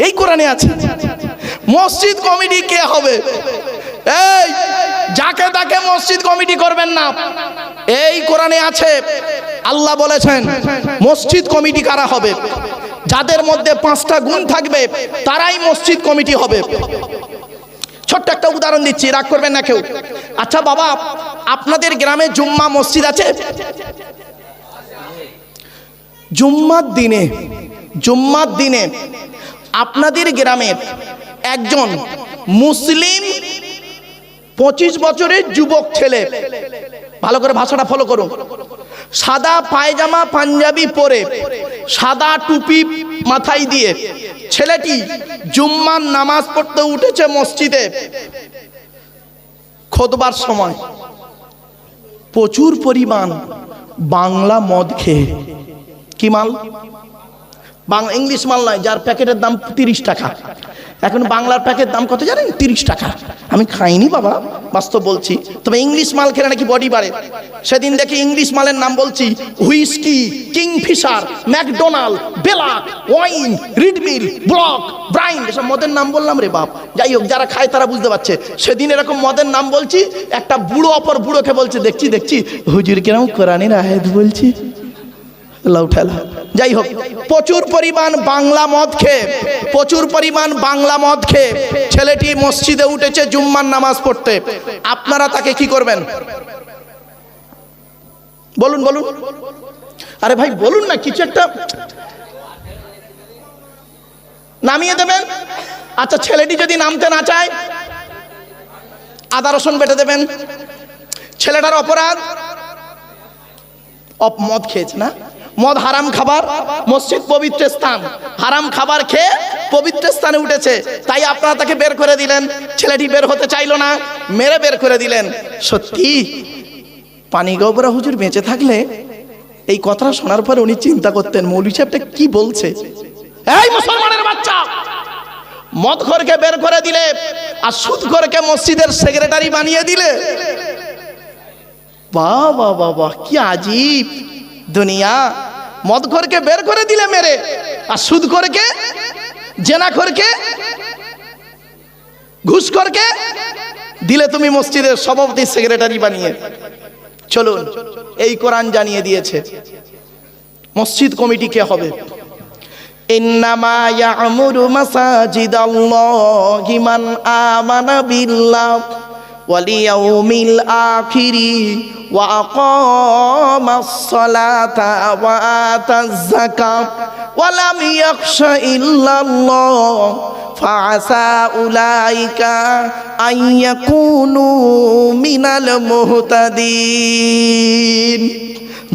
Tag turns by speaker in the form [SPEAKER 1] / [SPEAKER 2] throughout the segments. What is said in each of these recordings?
[SPEAKER 1] এই কোরআনে আছে। মসজিদ কমিটি কে হবে? এই যাকে তাকে মসজিদ কমিটি করবেন না, এই কোরআনে আছে। আল্লাহ বলেছেন মসজিদ কমিটি কারা হবে? যাদের মধ্যে 5টা গুণ থাকবে তারাই মসজিদ কমিটি হবে। ছোট্ট একটা উদাহরণ দিচ্ছি, রাগ করবেন না কেউ। আচ্ছা বাবা, আপনাদের গ্রামে জুম্মা মসজিদ আছে? জুম্মার দিনে আপনাদের গ্রামের একজন মুসলিম 25 বছরের যুবক ছেলে, ভালো করে ভাষাটা ফলো করুন, সাদা পায়জামা পাঞ্জাবি পরে সাদা টুপি মাথায় দিয়ে ছেলেটি জুম্মার নামাজ পড়তে উঠেছে মসজিদে। খুতবার সময় প্রচুর পরিমাণ বাংলা মদ খেয়ে, কি মাল? বাংলা, ইংলিশ মাল নয়, যার প্যাকেটের দাম 30 টাকা। এখন বাংলার প্যাকেট দাম কত জানেন? 30 টাকা। আমি খাইনি বাবা, বাস্তব বলছি, তবে ইংলিশ মাল খেলে নাকি বডি বাড়ে। সেদিন দেখি ইংলিশ মালের নাম বলছি, হুইস্কি, কিংফিশার, ম্যাকডোনাল্ড, বেলাক, ওয়াইন, রিডমিল, ব্লক, ব্রাইন, এসব মদের নাম বললাম রে বাপ। যাই হোক, যারা খায় তারা বুঝতে পারছে। সেদিন এরকম মদের নাম বলছি, একটা বুড়ো অপর বুড়োকে বলছে, দেখছি হুজুর কিরকম কোরআনের আয়াত বলছি, লাউ ঠেলা। যাই হোক, প্রচুর পরিমাণ বাংলা মদ খেয়ে ছেলেটি মসজিদে উঠেছে জুম্মার নামাজ পড়তে। আপনারা তাকে কি করবেন? বলুন। আরে ভাই বলুন না, কিছু একটা নামিয়ে দেবেন। আচ্ছা, ছেলেটি যদি নামতে না চায়, আদা রসুন বেটে দেবেন। ছেলেটার অপরাধ, মদ খেয়েছে না? মদ হারাম খাবার, মসজিদ পবিত্র স্থান, হারাম খাবার খেয়ে পবিত্র স্থানে উঠেছে, তাই আপনারা তাকে বের করে দিলেন। ছেলেটি বের হতে চাইলো না, মেরে বের করে দিলেন। সত্যি পানিগোবরা হুজুর বেঁচে থাকলে এই কথাটা শোনার পরে উনি চিন্তা করতেন, মৌলভী সাহেবটা কি বলছে। এই মুসলমানের বাচ্চা, মদখোরকে বের করে দিলে আর সুদখোরকে মসজিদের সেক্রেটারি বানিয়ে দিলে। বাহ, কি আজীব দুনিয়া। মদখোরকে বের করে দিলে মেরে, আর সুদখোরকে, জেনাখোরকে, ঘুষখোরকে দিলে তুমি মসজিদের সভাপতি সেক্রেটারি বানিয়ে। চলুন, এই কোরআন জানিয়ে দিয়েছে মসজিদ কমিটি কে হবে। ইন্নামা ইয়া'মুরু মাসাজিদাল্লাহি মান আমানা বিল্লাহ ওয়াল ইয়াউমিল আখিরি ওয়া আকামাস সালাতা ওয়া আতাজ যাকাত ওয়া লাম ইয়াখশা ইল্লাল্লাহ ফাআসা উলাইকা আইয়াকুনু মিনাল মুহতাদিন।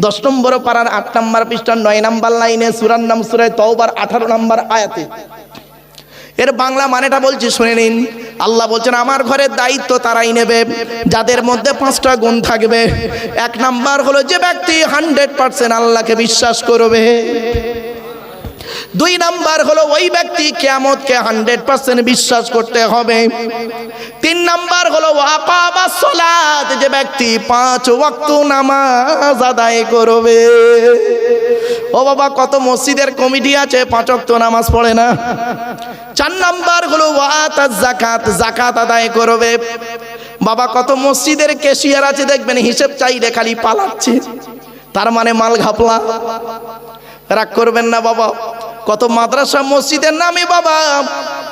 [SPEAKER 1] 10 নম্বর পারার 8 নম্বর পৃষ্ঠা 9 নম্বর লাইনে সূরার নাম সূরা তাওবার 18 নম্বর আয়াতে। এর বাংলা মানেটা বলছি, শুনে নিন। আল্লাহ বলছেন আমার ঘরের দায়িত্ব তারাই নেবে যাদের মধ্যে 5টা গুণ থাকবে। 1 নাম্বার হলো যে ব্যক্তি 100% আল্লাহকে বিশ্বাস করবে। 2 নাম্বার হলো ওই ব্যক্তি কিয়ামতকে 100% বিশ্বাস করতে হবে। 3 নাম্বার হলো ওয়াকামাস সালাত, যে ব্যক্তি 5 ওয়াক্ত নামাজ আদায় করবে। ও বাবা, কত মসজিদের কমিটি আছে 5 ওয়াক্ত নামাজ পড়ে না। 4 নাম্বার হলো ওয়াতাজ যাকাত, যাকাত আদায় করবে। বাবা, কত মসজিদের ক্যাশিয়ার আছে দেখবেন হিসাব চাইলে খালি পালাচ্ছে, তার মানে মাল ঘাপলা। রাগ করবেন না বাবা। কত মাদ্রাসা মসজিদের নামে বাবা,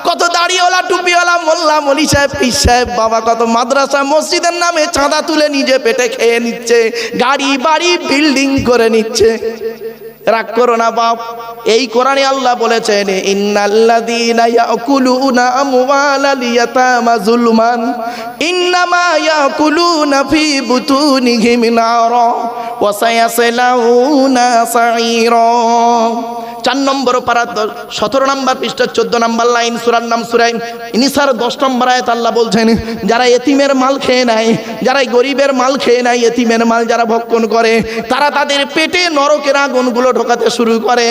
[SPEAKER 1] কত দাড়িওয়ালা টুপিওয়ালা মোল্লা মলি সাহেব পীর সাহেব বাবা, কত মাদ্রাসা মসজিদের নামে চাঁদা তুলে নিজে পেটে খেয়ে নিচ্ছে, গাড়ি বাড়ি বিল্ডিং করে নিচ্ছে। রাগ করো না বাপ। এই কোরআনে আল্লাহ বলেছেন ইন্নাল্লাযীনা ইয়াকুলুনা আমওয়ালাল ইয়াতামা যুলমান ইন্নামা ইয়াকুলুনা ফি বুতুনিহিম নারা ওয়া সায়াসলাউনা সাঈরা। 4 নম্বর পারা 17 নম্বর পৃষ্ঠা 14 নম্বর লাইন, সূরার নাম সূরা নিসার 10 নম্বর আয়াত। আল্লাহ বলছেন যারা এতিমের মাল খেয়ে নেয়, যারা গরিবের মাল খেয়ে নেয়, এতিমের মাল যারা ভক্ষণ করে, তারা তাদের পেটে নরকের আগুনগুলো ঢোকাতে শুরু করে,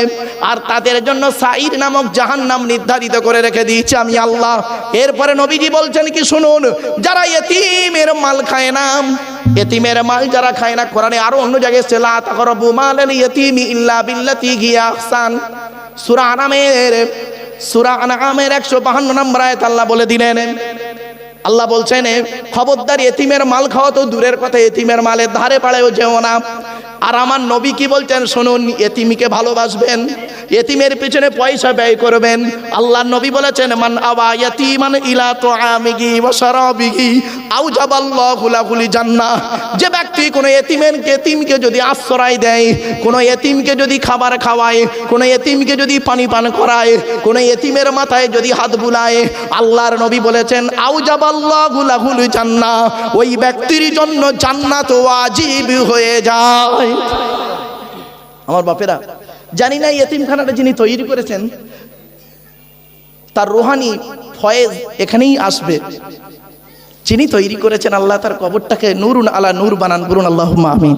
[SPEAKER 1] আর তাদের জন্য সাঈর নামক জাহান্নাম নির্ধারিত করে রেখে দিয়েছে আমি আল্লাহ। এরপরে নবীজি বলছেন কি শুনুন, যারা এতিমের মাল খায় না, এতিমের মাল যারা খায় না, কোরআনে আরো অন্য জায়গায় লা তাকরাবু মালাল ইয়াতিমি ইল্লা বিল্লাতি হিয়া আহসান। সূরা আনামের সূরা আনআমের 152 নম্বর আয়াত আল্লাহ বলে দিলেন, আল্লাহ বলছেন খবরদার এতিমের মাল খাওয়া তো দূরের কথা, এতিমের মালের ধারে পাড়েও যেও না। আর আমার নবী কি বলছেন শুনুন, এতিমকে ভালোবাসবেন, এতিমের পিছনে পয়সা ব্যয় করবেন। আল্লাহর নবী বলেছেন মান আওয়া ইয়াতীমান ইলা তুআমিহি ওয়া শারাবিহি আওজাবাল্লাহু লাহুল জান্নাহ। যে ব্যক্তি কোনো এতিমকে যদি আশ্রয় দেয়, কোনো এতিমকে যদি খাবার খাওয়ায়, কোনো এতিমকে যদি পানি পান করায়, কোনো এতিমের মাথায় যদি হাত বুলায়, আল্লাহর নবী বলেছেন আওজাবাল্লাহু লাহুল জান্নাহ, ওই ব্যক্তির জন্য জান্নাত ওয়াজিব হয়ে যায়। আমার বাপেরা, জানি না এতিমখানাটা যিনি তৈরি করেছেন তার রুহানি ফয়েজ এখানেই আসবে। যিনি তৈরি করেছেন আল্লাহ তার কবরটাকে নূরুন আলা নূর বানান, বলুন আল্লাহুম্মা আমিন।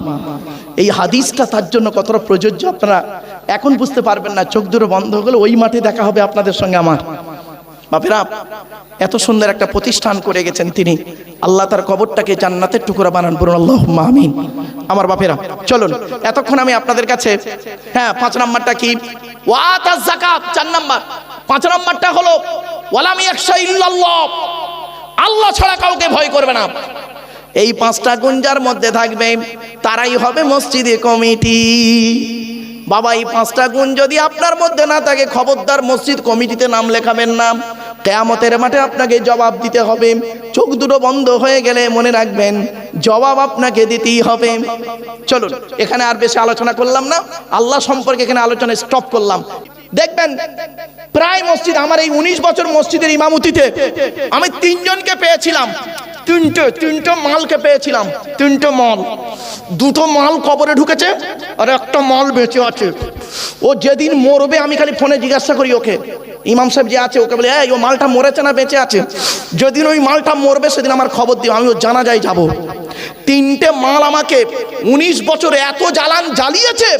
[SPEAKER 1] এই হাদিসটা তার জন্য কতটা প্রযোজ্য আপনারা এখন বুঝতে পারবেন না, চোখ দুটো বন্ধ হলে ওই মাঠে দেখা হবে আপনাদের সঙ্গে আমার। বাপেরা, এত সুন্দর একটা প্রতিষ্ঠান করে গেছেন তিনি, আল্লাহ তার কবরটাকে জান্নাতের টুকরা বানান, বলুন আল্লাহুম্মা আমিন। আমার বাপেরা চলুন, এতক্ষণ আমি আপনাদের কাছে 5 নাম্বারটা কি ওয়াতাজ যাকাত, 4 নাম্বার। 5 নাম্বারটা হলো ওয়ালাম ইয়াখশা ইল্লাল্লাহ, আল্লাহ ছাড়া কাউকে ভয় করবে না। এই 5টা গুণ যার মধ্যে থাকবে তারাই হবে মসজিদে কমিটি। বাবা, এই 5টা গুণ যদি আপনার মধ্যে না থাকে খবরদার মসজিদ কমিটিতে নাম লেখাবেন না। কিয়ামতের মাঠে আপনাকে জবাব দিতে হবে। চোখ দুটো বন্ধ হয়ে গেলে মনে রাখবেন জবাব আপনাকে দিতেই হবে। চলুন, এখানে আর বেশি আলোচনা করলাম না, আল্লাহ সম্পর্কে এখানে আলোচনা স্টপ করলাম। দেখবেন প্রায় মসজিদ, আমার এই 19 বছর মসজিদের ইমামতিতে আমি 3 জনকে পেয়েছিলাম, তিনটে মালকে পেয়েছিলাম। 3টে মাল, 2টো মাল কবরে ঢুকেছে আর 1টা মাল বেঁচে আছে। ও যেদিন মরবে আমি খালি ফোনে জিজ্ঞাসা করি ওকে, ইমাম সাহেব যে আছে ওকে বলে এই ও মালটা মরেছে না বেঁচে আছে? যেদিন ওই মালটা মরবে সেদিন আমার খবর দিও, আমি ও জানাজায় যাব। 3টে মাল আমাকে 19 বছরে এত জ্বালান জ্বালিয়েছে,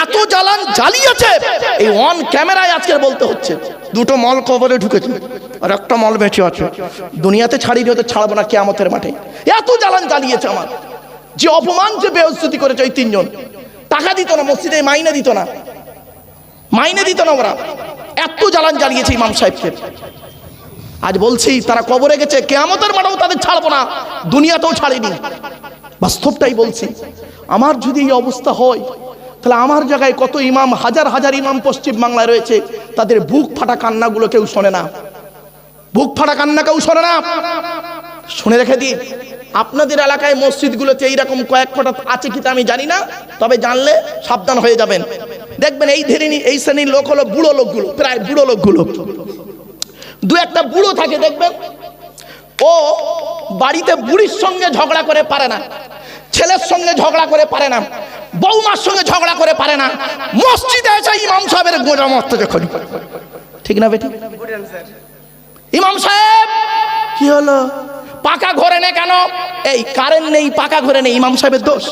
[SPEAKER 1] এত জ্বালান জ্বালিয়েছে, এই অন ক্যামেরায় আজকে বলতে হচ্ছে। 2টো মাল কবরে ঢুকেছে আর 1টা মাল বেঁচে আছে। দুনিয়াতে ছাড়িয়ে হতে ছাড়বো না কিয়ামতের মাঠে। এত জ্বালান জ্বালিয়েছে আমার, যে অপমান, যে বেইজ্জতি করেছে ওই 3 জন। টাকা দিত না মসজিদে, মাইনে দিত না, মাইনে দিত না ওরা, এত জ্বালান জ্বালিয়েছে ইমাম সাহেবকে। আজ বলছি তারা কবরে গেছে, কিয়ামতের মাঠেও তাদের ছাড়বো না, দুনিয়াতেও ছাড়িনি। বাস্তবটাই বলছি। আমার যদি এই অবস্থা হয় তাহলে আমার জায়গায় কত ইমাম, হাজার হাজার ইমাম পশ্চিম বাংলায় রয়েছে, তাদের বুক ফাটা কান্নাগুলো কেউ শোনে না, বুক ফাটা কান্না কেউ শোনে না। শুনে রেখে দিই, আপনাদের এলাকায় মসজিদগুলোতে এইরকম কয়েক কটা আছে কিনা আমি জানি না, তবে জানলে সাবধান হয়ে যাবেন। দেখবেন এই শ্রেণীর লোক হলো বুড়ো লোকগুলো, প্রায় বুড়ো লোকগুলো। 2-1টা বুড়ো থাকে দেখবেন, ও বাড়িতে বুড়ির সঙ্গে ঝগড়া করে পারে না, ছেলের সঙ্গে ঝগড়া করে পারে না, বৌমার সঙ্গে ঝগড়া করে পারে না, মসজিদে এসে ইমাম সাহেবের গোজা মস্ত যখন, ঠিক না বেটি? ইমাম সাহেব কি হলো, পাকা ঘরে নেই কেন? এই কারেন্ট নেই, পাকা ঘরে নেই, ইমাম সাহেবের দোষ।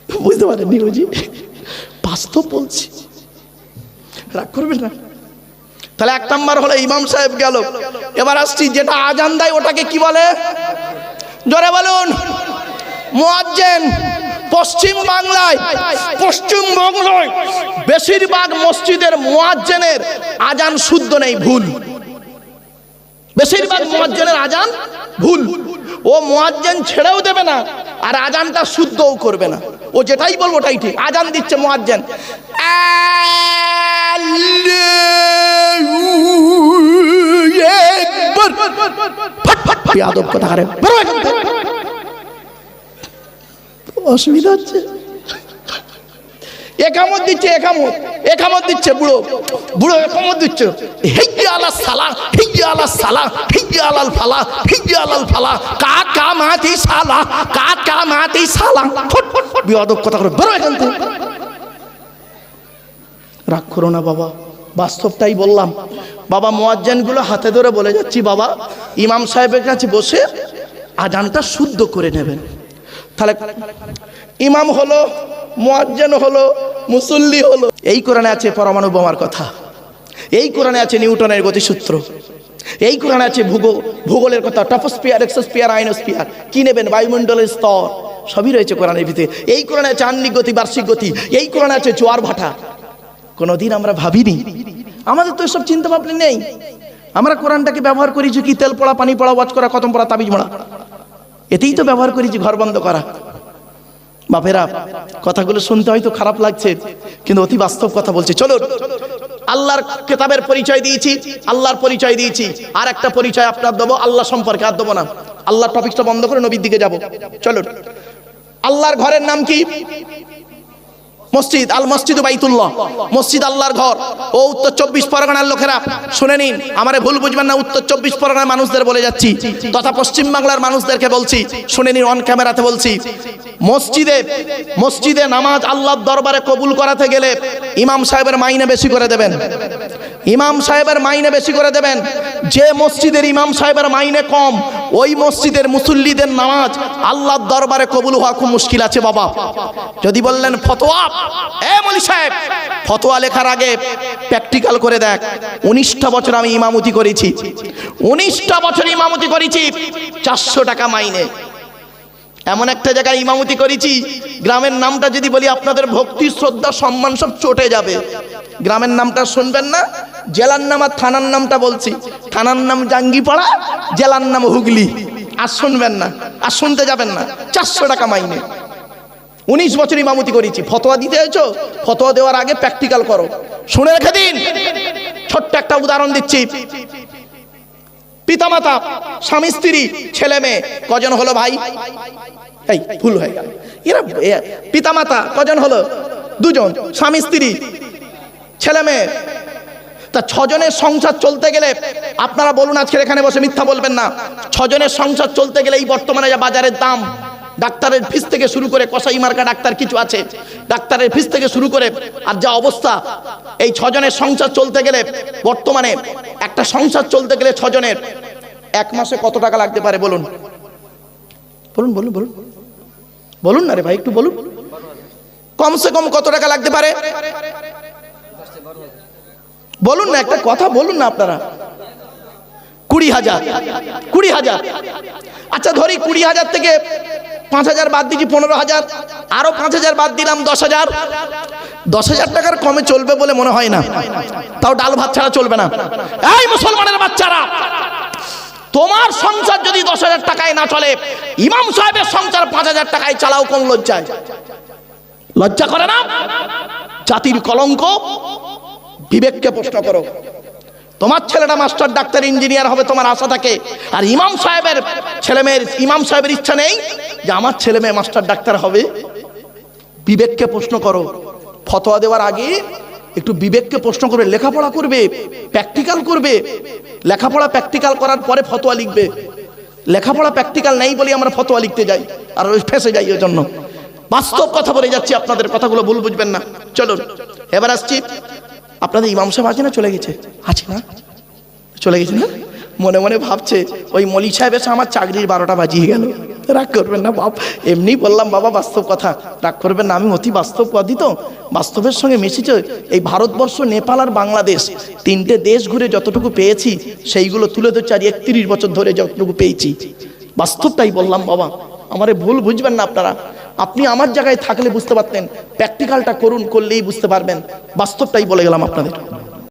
[SPEAKER 1] বুঝতে পারেননি বুঝি? বাস্তব বলছি, রাগ করবেন না। তাহলে 1 নাম্বার হলো ইমাম সাহেব গেল। এবার আসছি, যেটা আজান দেয় ওটাকে কি বলে? জোরে বলুন। মুয়াজ্জিন। পশ্চিম বাংলায় বেশিরভাগ মসজিদের মুয়াজ্জিনের আজান শুদ্ধ নেই, ভুল। বেশিরভাগ মুয়াজ্জিনের আজান ভুল। ও মুয়াজ্জিন ছেড়েও দেবে না আর আজানটা শুদ্ধও করবে না, ও যেটাই বলবো ওটাই ঠিক। আজান দিচ্ছে মুয়াজ্জিন, বেয়াদব কথা করে, অসুবিধা হচ্ছে। একামত দিচ্ছে, একামত দিচ্ছে, বুড়ো একামত দিচ্ছে, হিজ্জা আলাস সালাহ, হিজ্জা আলাস সালাহ, হিজ্জা আলাল ফালাহ, হিজ্জা আলাল ফালাহ, কাকা মাতি সালাহ, কাকা মাতি সালাহ। বেয়াদব কথা করে, বেরো এখান থেকে। রাগ করো না বাবা, বাস্তবটাই বললাম। বাবা, মুয়াজ্জিনগুলো হাতে ধরে বলে যাচ্ছি, বাবা ইমাম সাহেবের কাছে বসে আজানটা শুদ্ধ করে নেবেন। তাহলে ইমাম হলো, মুয়াজ্জিন হলো, মুসল্লি হলো। এই কোরআনে আছে পরমাণু বোমার কথা, এই কোরআনে আছে নিউটনের গতিসূত্র, এই কোরআনে আছে ভূগোলের কথা, টপোস্ফিয়ার, এক্সোস্ফিয়ার, আয়নোস্ফিয়ার, কি নেবেন, বায়ুমণ্ডলের স্তর, সবই রয়েছে কোরআনের ভিতরে। এই কোরআনে আছে আহ্নিক গতি, বার্ষিক গতি, এই কোরআনে আছে জোয়ার ভাটা। কোনোদিন আমরা ভাবিনি, আমাদের তো এসব চিন্তা ভাবনা নেই। আমরা কোরআনটাকে ব্যবহার করেছি কি তেল পড়া, পানি পড়া, ওয়াজ করা, খতম পড়া, তাবিজ মোড়া, এতেই তো ব্যবহার করেছি ঘর বন্ধ করা। বাপেরা, কথাগুলো শুনতে হয়তো খারাপ লাগছে, কিন্তু অতি বাস্তব কথা বলছে। চলুন, আল্লাহর কিতাবের পরিচয় দিয়েছি, আল্লাহর পরিচয় দিয়েছি, আর একটা পরিচয় আপনার দেবো আল্লাহ সম্পর্কে, আর দেবো না। আল্লাহর টপিকটা বন্ধ করে নবীর দিকে যাব। চলুন, আল্লাহর ঘরের নাম কি? মসজিদ। আল মসজিদ বাইতুল্লাহ, মসজিদ আল্লাহর ঘর। ও উত্তর 24 পরগনার লোকেরা শুনে নিন, আমারে ভুল বুঝবেন না, উত্তর 24 পরগনার মানুষদের বলে যাচ্ছি, তথা পশ্চিম বাংলার মানুষদেরকে বলছি, শুনে নিন, অন ক্যামেরাতে বলছি। মসজিদে নামাজ আল্লাহর দরবারে কবুল করাতে গেলে ইমাম সাহেবের মাইনে বেশি করে দেবেন, ইমাম সাহেবের মাইনে বেশি করে দেবেন। যে মসজিদের ইমাম সাহেবের মাইনে কম, ওই মসজিদের মুসল্লিদের নামাজ আল্লাহর দরবারে কবুল হওয়া খুব মুশকিল আছে বাবা। যদি বললেন ফতোয়া, এ মৌলী সাহেব, ফতোয়া লেখার আগে প্র্যাকটিক্যাল করে দেখ। 19টা বছর আমি ইমামতি করেছি, 19টা বছর ইমামতি করেছি, 400 টাকা মাইনে। এমন একটা জায়গায় ইমামতি করেছি, গ্রামের নামটা যদি বলি আপনাদের ভক্তি, শ্রদ্ধা, সম্মান সব চটে যাবে। গ্রামের নামটা শুনবেন না, জেলার নাম আর থানার নামটা বলছি। থানার নাম জাঙ্গিপাড়া, জেলার নাম হুগলি। আর শুনবেন না, আর শুনতে যাবেন না। 400 টাকা মাইনে, 19 বছর ইমামতি করেছি। ফতোয়া দিতে হয়েছ, ফতোয়া দেওয়ার আগে প্র্যাকটিক্যাল করো। শুনে রেখে দিন, ছোট্ট একটা উদাহরণ দিচ্ছি। পিতামাতা, স্বামী স্ত্রী, ছেলে মেয়ে কজন হলো ভাই? এই ভুল হয়ে গেল, এরা পিতামাতা কজন হলো? 2 জন, স্বামী স্ত্রী, ছেলে মেয়ে। তা 6 জনের সংসার চলতে গেলে, আপনারা বলুন, আজকে এখানে বসে মিথ্যা বলবেন না, 6 জনের সংসার চলতে গেলে এই বর্তমানে যা বাজারের দাম, ডাক্তারের ফিস থেকে শুরু করে, কসাই মার্কা ডাক্তার কিছু আছে, ডাক্তারের ফিস থেকে শুরু করে, আর যা অবস্থা, এই 6 জনের সংসার চলতে গেলে, বর্তমানে একটা সংসার চলতে গেলে 6 জনের 1 মাসে কত টাকা লাগতে পারে বলুন? বলুন বলুন বলুন বলুন না রে ভাই, একটু বলুন, কমসে কম কত টাকা লাগতে পারে? বলুন না, একটা কথা বলুন না আপনারা। 20,000, 20,000। আচ্ছা ধরি 20,000 থেকে 5,000 বাদ দিচ্ছি, 15,000, আরো 5,000 বাদ দিলাম, 10,000। 10,000 টাকার কমে চলবে বলে মনে হয় না, তাও ডাল ভাত ছাড়া চলবে না। এই মুসলমানের বাচ্চারা, তোমার সংসার যদি 10,000 টাকায় না চলে, ইমাম সাহেবের সংসার 5,000 টাকায় চালাও, কোন লজ্জায়? লজ্জা করে না? জাতির কলঙ্ক। বিবেককে প্রশ্ন করো। তোমার ছেলেটা মাস্টার, ডাক্তার, ইঞ্জিনিয়ার হবে, তোমার আশা থাকে, আর ইমাম সাহেবের ছেলে মেয়ের, ইমাম সাহেবের ইচ্ছা নেই যে আমার ছেলে মেয়ে মাস্টার ডাক্তার হবে। বিবেককে প্রশ্ন করো। ফতোয়া দেওয়ার আগে একটু বিবেককে প্রশ্ন করবে, লেখাপড়া করবে, প্র্যাকটিক্যাল করবে। লেখাপড়া প্র্যাকটিক্যাল করার পরে ফতোয়া লিখবে। লেখাপড়া প্র্যাকটিক্যাল নেই বলে আমরা ফতোয়া লিখতে যাই আর ফেঁসে যাই। ওই জন্য বাস্তব কথা বলে যাচ্ছি, আপনাদের কথাগুলো ভুল বুঝবেন না। চলুন এবার আসছি, আপনাদের ইমাম সাহেব আছে না? চলে গেছে? আছে না? চলে গেছে না? মনে মনে ভাবছে ওই মৌলী সাহেব এসে আমার চাকরির 12টা বাজিয়ে গেল। রাগ করবেন না বাপ, এমনি বললাম বাবা, বাস্তব কথা, রাগ করবেন না। আমি অতি বাস্তববাদী, তো বাস্তবের সঙ্গে মিশেছে। এই ভারতবর্ষ, নেপাল আর বাংলাদেশ, 3টে দেশ ঘুরে যতটুকু পেয়েছি সেইগুলো তুলে ধরছি। আর 31 বছর ধরে যতটুকু পেয়েছি, বাস্তবটাই বললাম বাবা, আমারে ভুল বুঝবেন না আপনারা। আপনি আমার জায়গায় থাকলে বুঝতে পারতেন, প্র্যাকটিক্যালটা করুন, করলেই বুঝতে পারবেন। বাস্তবটাই বলে গেলাম আপনাদের।